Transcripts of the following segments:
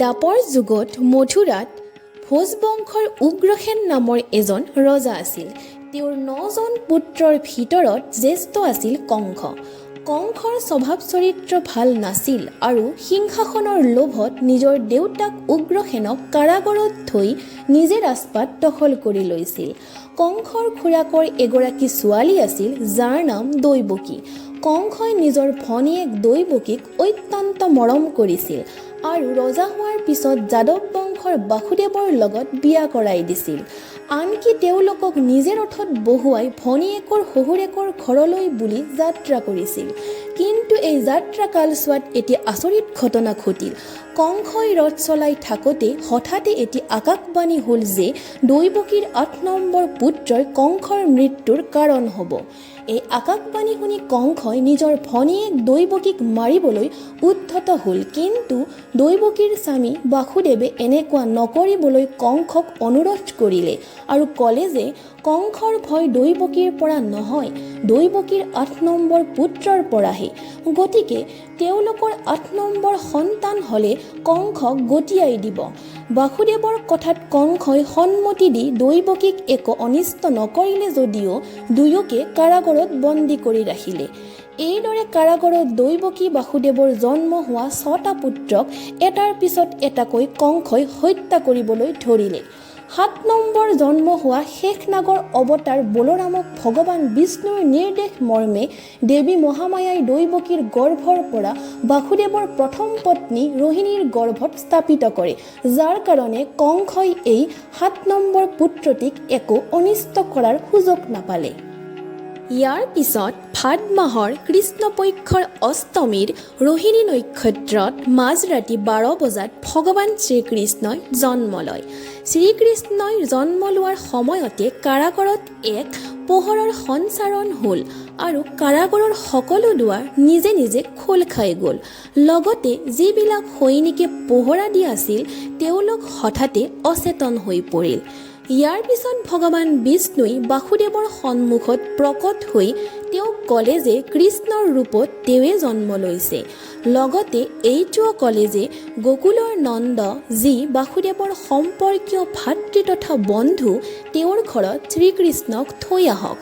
দাপৰ যুগত মথুৰাত ভোজ বংশৰ উগ্ৰসেন নামৰ এজন ৰজা আছিল। তেওঁৰ ৯জন পুত্ৰৰ ভিতৰত জ্যেষ্ঠ আছিল কংস। কংসৰ স্বভাৱ চৰিত্ৰ ভাল নাছিল আৰু সিংহাসনৰ লোভত নিজৰ দেউতাক উগ্ৰসেনক কাৰাগাৰত থৈ নিজে ৰাজপাট দখল কৰি লৈছিল। কংসৰ খুৰাকৰ এগৰাকী ছোৱালী আছিল যাৰ নাম দৈৱকী। কংসই নিজৰ ভনীয়েক দৈৱকীক অত্যন্ত মৰম কৰিছিল আৰু ৰজা হোৱাৰ পিছত যাদৱ বংশৰ বাসুদেৱৰ লগত বিয়া কৰাই দিছিল। আনকি তেওঁলোকক নিজে ৰথত বহুৱাই ভনীয়েকৰ শহুৰেকৰ ঘৰলৈ বুলি যাত্ৰা কৰিছিল। কিন্তু এই যাত্ৰা কালছোৱাত এটি আচৰিত ঘটনা ঘটিল। কংসই ৰথ চলাই থাকোঁতে হঠাতে এটি আকাশবাণী হ'ল যে দৈৱকীৰ ৮ নম্বৰ পুত্ৰই কংসৰ মৃত্যুৰ কাৰণ হ'ব। এই আকাশবাণী শুনি কংসই নিজৰ ভনীয়েক দৈৱকীক মাৰিবলৈ উদ্ধত হ'ল, কিন্তু দৈৱকীৰ স্বামী বাসুদেৱে এনেকুৱা নকৰিবলৈ কংসক অনুৰোধ কৰিলে আৰু ক'লে যে কংসৰ ভয় দৈৱকীৰ পৰা নহয়, দৈৱকীৰ ৮ নম্বৰ পুত্ৰৰ পৰাহে। গতিকে তেওঁলোকৰ ৮ নম্বৰ সন্তান হ'লে কংসক গতিয়াই দিব। বাসুদেৱৰ কথাত কংসই সন্মতি দি দৈৱকীক একো অনিষ্ট নকৰিলে যদিও দুয়োকে কাৰাগাৰত বন্দী কৰি ৰাখিলে। এইদৰে কাৰাগাৰত দৈৱকী বাসুদেৱৰ জন্ম হোৱা ৬টা পুত্ৰক এটাৰ পিছত এটাকৈ কংসই হত্যা কৰিবলৈ ধৰিলে। ৭ নম্বৰ জন্ম হোৱা শেষ নাগৰ অৱতাৰ বলোৰামক ভগৱান বিষ্ণুৰ নিৰ্দেশ মৰ্মে দেৱী মহামায়াই দৈৱকীৰ গৰ্ভৰ পৰা বাসুদেৱৰ প্ৰথম পত্নী ৰোহিণীৰ গৰ্ভত স্থাপিত কৰে, যাৰ কাৰণে কংসই এই ৭ নম্বৰ পুত্ৰটিক একো অনিষ্ট কৰাৰ সুযোগ নাপালে। ইয়াৰ পিছত ভাদ মাহৰ কৃষ্ণপক্ষৰ অষ্টমীৰ ৰোহিণী নক্ষত্ৰত মাজৰাতি ১২ বজাত ভগৱান শ্ৰীকৃষ্ণই জন্ম লয়। শ্ৰীকৃষ্ণই জন্ম লোৱাৰ সময়তে কাৰাগাৰত এক পোহৰৰ সঞ্চাৰণ হ'ল আৰু কাৰাগাৰৰ সকলো দুৱাৰ নিজে নিজে খোল খাই গ'ল। লগতে যিবিলাক সৈনিকে পোহৰা দি আছিল তেওঁলোক হঠাতে অচেতন হৈ পৰিল। ইয়াৰ পিছত ভগৱান বিষ্ণুই বাসুদেৱৰ সন্মুখত প্ৰকট হৈ তেওঁক ক'লে যে কৃষ্ণৰ ৰূপত তেওঁৱে জন্ম লৈছে। লগতে এইটোও ক'লে যে গোকুলৰ নন্দ যি বাসুদেৱৰ সম্পৰ্কীয় ভাতৃ তথা বন্ধু, তেওঁৰ ঘৰত শ্ৰীকৃষ্ণক থৈ আহক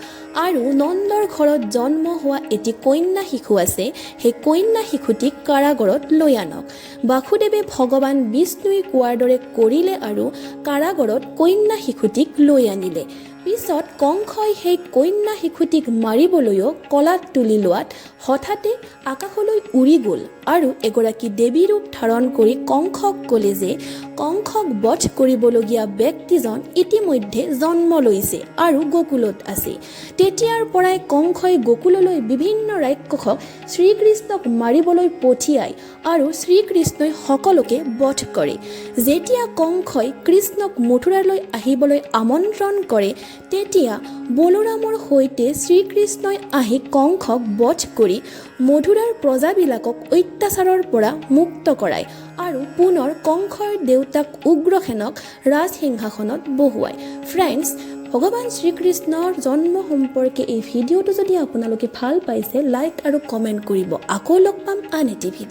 আৰু নন্দৰ ঘৰত জন্ম হোৱা এটি কন্যা শিশু আছে, সেই কন্যা শিশুটিক কাৰাগাৰত লৈ আনক। বাসুদেৱে ভগৱান বিষ্ণুই কোৱাৰ দৰে কৰিলে আৰু কাৰাগাৰত কন্যা শিশুটিক লৈ আনিলে। পিছত কংসই সেই কন্যা শিশুটিক মাৰিবলৈও কলাত তুলি লোৱাত হঠাতে আকাশলৈ উৰি গ'ল আৰু এগৰাকী দেৱী ৰূপ ধাৰণ কৰি কংসক ক'লে যে কংসক বধ কৰিবলগীয়া ব্যক্তিজন ইতিমধ্যে জন্ম লৈছে আৰু গোকুলত আছে। তেতিয়াৰ পৰাই কংসই গোকুললৈ বিভিন্ন ৰাক্ষসক শ্ৰীকৃষ্ণক মাৰিবলৈ পঠিয়ায় আৰু শ্ৰীকৃষ্ণই সকলোকে বধ কৰে। যেতিয়া কংসই কৃষ্ণক মথুৰালৈ আহিবলৈ আমন্ত্ৰণ কৰে তেতিয়া বলোৰামৰ সৈতে শ্ৰীকৃষ্ণই আহি কংসক বধ কৰি মথুৰাৰ প্ৰজাবিলাকক অত্যাচাৰৰ পৰা মুক্ত কৰায় আৰু পুনৰ কংসৰ দেউতাক উগ্ৰসেনক ৰাজসিংহাসনত বহুৱায়। ফ্ৰেণ্ডছ, ভগৱান শ্ৰীকৃষ্ণৰ জন্ম সম্পৰ্কে এই ভিডিঅ'টো যদি আপোনালোকে ভাল পাইছে লাইক আৰু কমেণ্ট কৰিব। আকৌ লগ পাম আন এটি ভিডিঅ'।